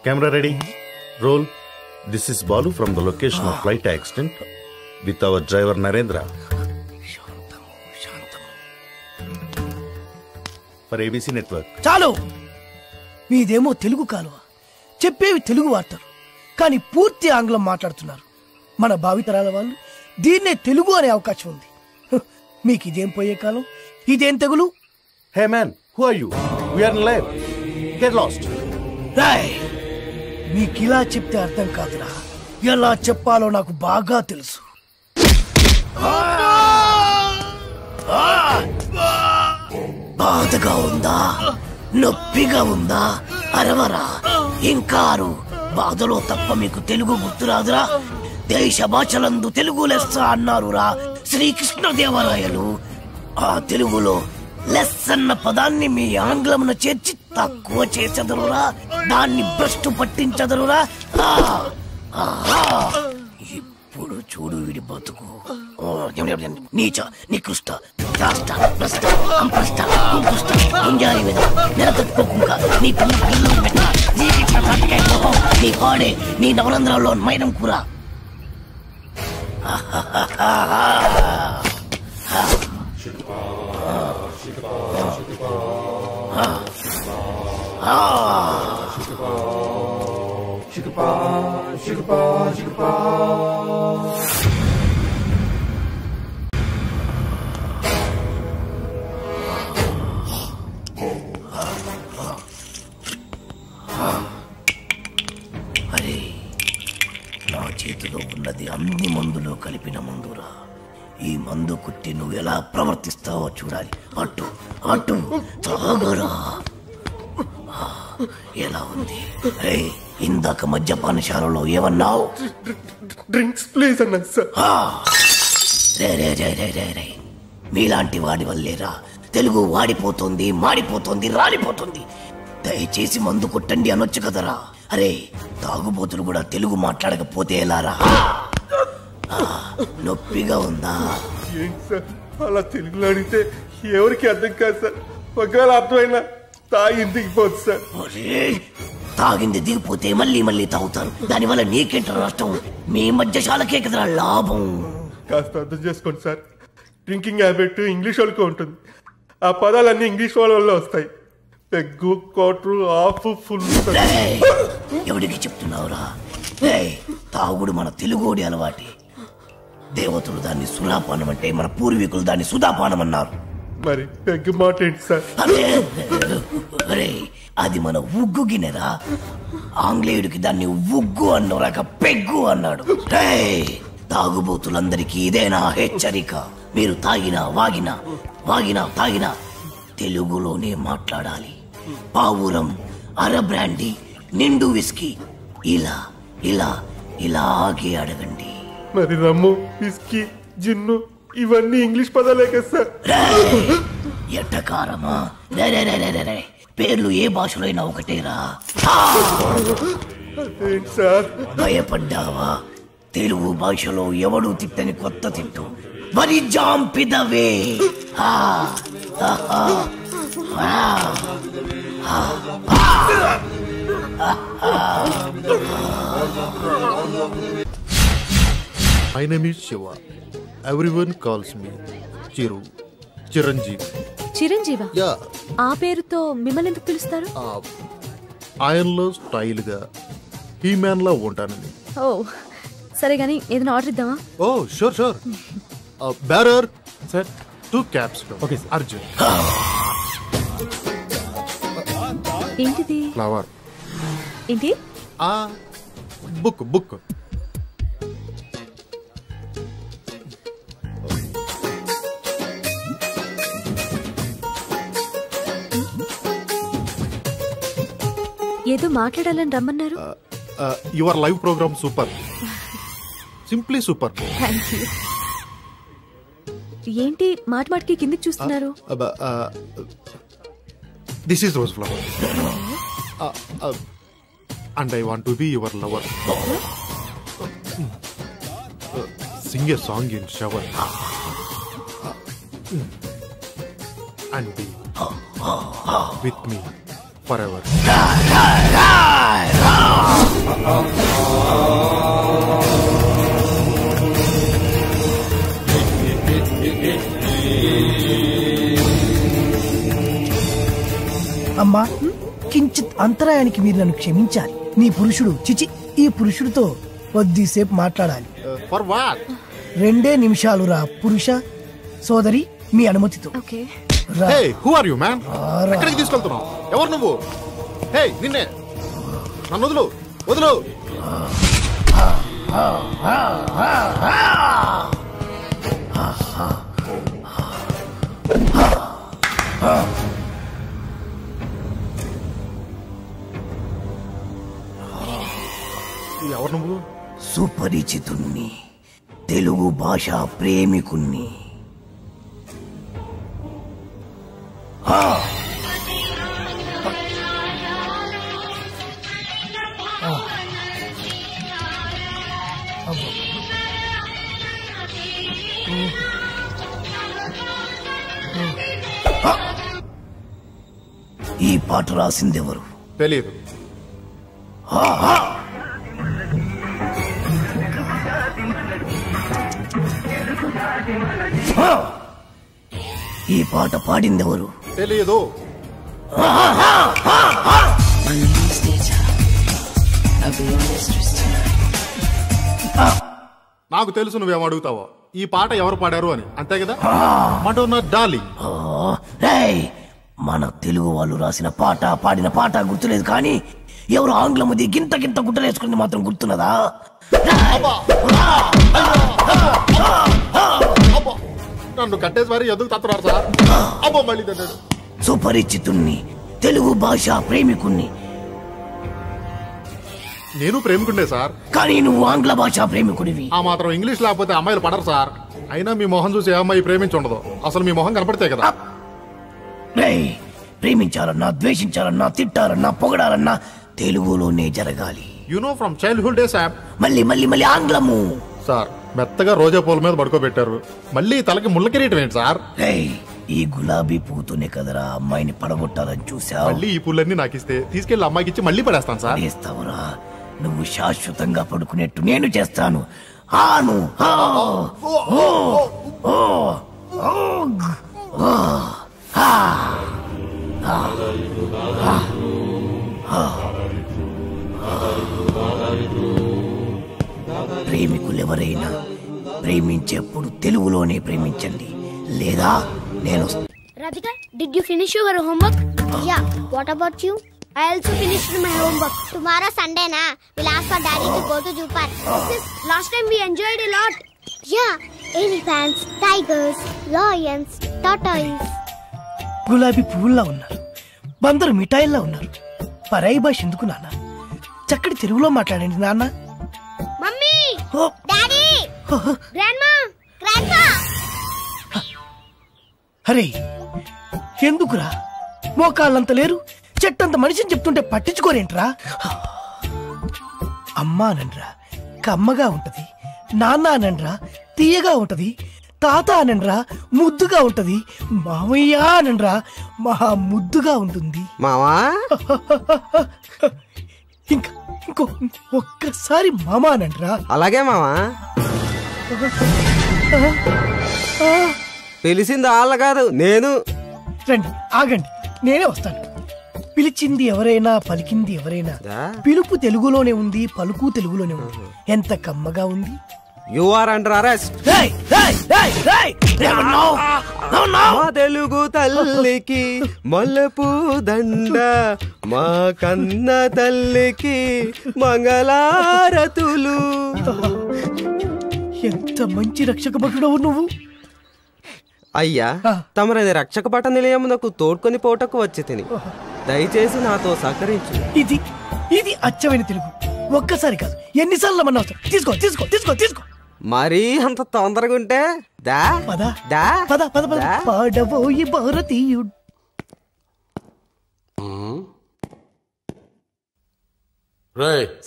Camera ready. Roll. This is Balu from the location of flight accident with our driver Narendra. For ABC Network. చాలు, మీదేమో తెలుగు కాలువ, చెప్పేవి తెలుగు వార్తలు, కానీ పూర్తి ఆంగ్లం మాట్లాడుతున్నారు. మన భావితరాల వాళ్ళు దీన్నే తెలుగు అనే అవకాశం ఉంది. మీకు ఇదేం పోయే కాలం, ఇదేం తెగులు? Hey man, who are you? We are in live. Get lost. Roy, మీకిలా చెప్తే అర్థం కాదురా, ఎలా చెప్పాలో నాకు బాగా తెలుసు. బాధగా ఉందా, నొప్పిగా ఉందా? అరవరా, ఇంకారు. బాధలో తప్ప మీకు తెలుగు గుర్తురాదురా? దేశ భాషలందు తెలుగు లెస్స అన్నారురా శ్రీకృష్ణదేవరాయలు. ఆ తెలుగులో లెస్ అన్న పదాన్ని మీ ఆంగ్లమున చేర్చి తక్కువ చేసెదరురా, దాన్ని భ్రష్టు పట్టించదరురా. ఇప్పుడు చూడు వీడి బతుకు. నీచ, నికృష్ట, రాష్ట్ర, భ్రష్ట, అంప్రష్ట, కుంకుష్ట, గుంజారి మీద నెలతట్టుకోకుండా నీ పిల్ల పిల్లలు పెట్ట, నీ పాడే, నీ నవరంధ్రాల్లో మైనం కూర. అరే, నా చేతిలో ఉన్నది అన్ని మందులు కలిపిన మందురా. ఈ మందు కుట్టి నువ్వు ఎలా ప్రవర్తిస్తావో చూడాలి. అటు అటు తాగరా. ఎలా ఉంది? ఇందాక మద్యపానశాలలో ఏమన్నావు? డ్రింక్స్ ప్లీజ్ అన్నా సార్. రే, మీలాంటి వాడి వల్లేరా తెలుగు వాడిపోతుంది, మాడిపోతుంది, రాలిపోతుంది. దయచేసి మందు కొట్టండి అనొచ్చు కదరా. అరే, తాగుబోతులు కూడా తెలుగు మాట్లాడకపోతే ఎలారా? నొప్పిగా ఉందా? ఏంటి సార్ అలా తెలుగులో అడిగితే ఎవరికి అర్థం కాదు సార్. ఒకవేళ అర్థమైనా తాగింది దిగిపోతుంది సార్. తాగింది దిగిపోతే మళ్ళీ మళ్ళీ తాగుతారు. దానివల్ల నీకేంట నష్టం? మీ మధ్యశాలకే కదరా లాభం. కాస్త అర్థం చేసుకోండి సార్. డ్రింకింగ్ హ్యాబిట్ ఇంగ్లీష్ వాళ్ళకి ఉంటుంది. ఆ పదాలన్నీ ఇంగ్లీష్ వాళ్ళ వల్ల వస్తాయి. Peg, quarter, half, full. ఎవరికి చెప్తున్నావురా? తాగుడు మన తెలుగోడి అలవాటి. దేవతలు దాన్ని సులాపానం అంటే, మన పూర్వీకులు దాన్ని సుధాపానం అన్నారు. మరి పెగ్గు మాట ఏంటి సార్? అరే, అది మన ఉగ్గు గిన్నెరా. ఆంగ్లేయుడికి దాన్ని ఉగ్గు అన్నోరాక పెగ్గు అన్నాడు. తాగుబోతులందరికీ ఇదేనా హెచ్చరిక? మీరు తాగినా తాగినా తెలుగులోనే మాట్లాడాలి. పావురం, అర బ్రాండీ, నిండు విస్కీ ఇలా ఇలా ఇలాగే అడగండి. మరి రమ్ము, విస్కీ, జిన్ను ఇవన్నీ ఇంగ్లీష్ పదాలే కదా సార్. ఎట్టకారమా? పేర్లు ఏ భాషలో అయినా ఒకటేరా. సార్ భయపడ్డావా? తెలుగు భాషలో ఎవడు తిట్టని కొత్త తిట్టు వరి జాంపిదవే. My name is Shiva. Everyone calls me Chiru. Chiranjeevi. చిరంజీవా? యా. ఆ పేరుతో మిమ్మల్ని ఎందుకు పిలుస్తారు? ఆయనలో స్టైల్ గా హీ మ్యాన్ లా ఉంటానని. ఓ సరే గానీ ఏదైనా ఆర్డర్ ఇద్దామా? Oh sure. Bearer sir, 2 caps. Okay Arjun. ఏంటిది? ఫ్లవర్. ఏంటి? బుక్. ఏదో మాట్లాడాలని రమ్మన్నారు. Your live program super, simply super. Thank you. ఏంటి మాటికి కిందకి చూస్తున్నారు? This is rose flower and I want to be your lover. Sing a song in shower and be with me forever. కించిత్ అంతరాయానికి మీరు నన్ను క్షమించాలి. నీ పురుషుడు చిచి ఈ పురుషుడితో కొద్దిసేపు మాట్లాడాలి. For what? 2 నిమిషాలు రా పురుష సోదరి, మీ అనుమతితో. Okay. Hey, who are you man? ఎక్కడికి తీసుకెళ్తున్నావు? ఎవరు నువ్వు? హే, నిన్నే. నన్ను వదులు, వదులు. ఎవరు నువ్వు? సుపరిచితుణ్ణి, తెలుగు భాషా ప్రేమికుణ్ణి. ఈ పాట రాసిందెవరు? తెలియదు. ఈ పాట పాడిందెవరు? తెలియదు. నాకు తెలుసు నువ్వేం అడుగుతావో. ఈ పాట ఎవరు పాడారు అని, అంతే కదా? Madonna darling. మన తెలుగు వాళ్ళు రాసిన పాట పాడిన పాట గుర్తులేదు, కానీ ఎవరు ఆంగ్లముది గింత గింత గుట్టలేసుకుంది మాత్రం గుర్తున్నదా? నన్ను కట్టేసి మరి ఎందుకు తత్తున్నారు సార్? అబ్బో మళ్ళీ తన్నాడు. సుపరిచితుణ్ణి, తెలుగు భాషా ప్రేమికుణ్ణి. నేను ప్రేమికుండే సార్, కానీ నువ్వు ఆంగ్ల భాషా ప్రేమికుడివి. ఆ మాత్రం ఇంగ్లీష్ లేకపోతే అమ్మాయిలు పడరు సార్. అయినా మీ మొహం చూసి ఏ అమ్మాయి ప్రేమించుండదు. అసలు మీ మొహం కనపడితే కదా. ప్రేమించాలన్నా, ద్వేషించాలన్నా, తిట్టాలన్నా, పొగడాలన్నా తెలుగులోనే జరగాలి. You know from childhood days. మళ్ళీ మళ్ళీ మళ్ళీ ఆంగ్లము సార్. మెత్తగా రోజా పూల మీద పడుకోబెట్టారు, మళ్ళీ తలకి ముళ్ళ కిరీటం ఏంటి సార్? ఈ గులాబీ పూతోనే కదరా అమ్మాయిని పడగొట్టాలని చూసా. మళ్ళీ ఈ పూలన్నీ నాకు ఇస్తే తీసుకెళ్లి అమ్మాయికి ఇచ్చి మళ్ళీ పడేస్తాను సార్. చేస్తావురా? నువ్వు శాశ్వతంగా పడుకునేట్టు నేను చేస్తాను. ఆను ప్రేమికులెవరైనా ప్రేమించేప్పుడు తెలుగులోనే ప్రేమించండి, లేదా నేను. Radhika, did you finish your homework? Yeah. What about you? I also finished my homework. Tomorrow Sunday na, we'll ask for daddy to go to zoo park. Last time we enjoyed a lot. Yeah. Elephants, tigers, lions, tortoise. గులాబీ పువ్వుల్లా ఉన్నారు, బందరు మిఠాయిల్లా ఉన్నారు. పరాయి భాష ఎందుకు నాన్న? చక్కటి తెలుగులో మాట్లాడండి నాన్న. Mummy! Daddy! Grandma! Grandpa! అరే ఎందుకురా? మోకాళ్ళంత లేరు, చెట్టంత మనిషిని చెప్తుంటే పట్టించుకోరేంట్రా? అమ్మానండ్రా కమ్మగా ఉంటది, నాన్న అనండ్రా తీయగా ఉంటది, తాత అనండ్రా ముద్దుగా ఉంటది, మామయ్య అనండ్రా మహా ముద్దుగా ఉంటుంది. మావా ఇంకో ఒక్కసారి మామా అనండ్రా. అలాగే మావా. పిలిచింది వాళ్ళ కాదు, నేను. రండి, ఆగండి, నేనే వస్తాను. పిలిచింది ఎవరైనా, పలికింది ఎవరైనా, పిలుపు తెలుగులోనే ఉంది, పలుకు తెలుగులోనే ఉంది. ఎంత కమ్మగా ఉంది. You are under arrest. మా తెలుగు తల్లికి మల్లెపూ దండ, మా కన్న తల్లికి మంగళారతులు. ఎంత మంచి రక్షక భటుడవు నువ్వు. అయ్యా, తమరది రక్షక భట నిలయమునకు తోడ్కొని పోటకు వచ్చి తిని, దయచేసి నాతో సహకరించు. ఇది అచ్చమైన తెలుగు. ఒక్కసారి కాదు, ఎన్నిసార్లు మన అవసరం. తీసుకో తీసుకో తీసుకో తీసుకో. మరీ అంత తొందరగా ఉంటే దా పద దా పద పద పద. పాడబోయి భారతీయుడు.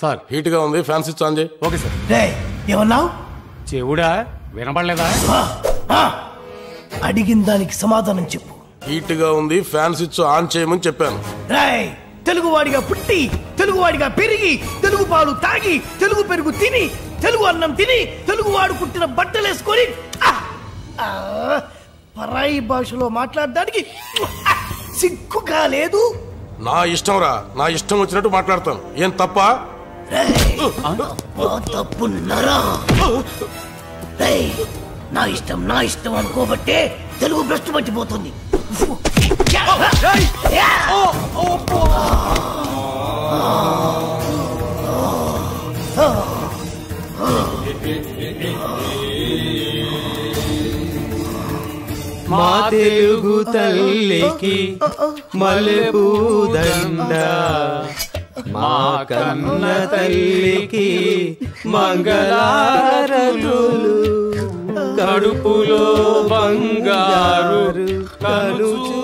సార్ హీట్ గా ఉంది, ఫ్యాన్ స్విచ్ ఆన్ చేయి. Okay sir. ఏమన్నావు? చెవుడా వినపడలేదా? అడిగిన దానికి సమాధానం చెప్పు. హీట్ గా ఉంది, ఫ్యాన్ స్విచ్ ఆన్ చేయమని చెప్పాను. తెలుగువాడిగా పుట్టి, తెలుగువాడిగా పెరిగి, తెలుగు పాలు తాగి, తెలుగు పెరుగు తిని, తెలుగు అన్నం తిని, తెలుగువాడు పుట్టిన బట్టలేసుకొని పరాయి భాషలో మాట్లాడడానికి సిగ్గుగా లేదు. నా ఇష్టం రా, నా ఇష్టం వచ్చినట్టు మాట్లాడతాను. ఏం తప్ప? తప్పున్నారా? నా ఇష్టం అనుకోబట్టే తెలుగు భ్రష్టు పట్టిపోతుంది. మా తెలుగు తల్లికి మల్లెపూదండ, మా కన్న తల్లికి మంగళారతులు, కడుపులో బంగారు కలుచు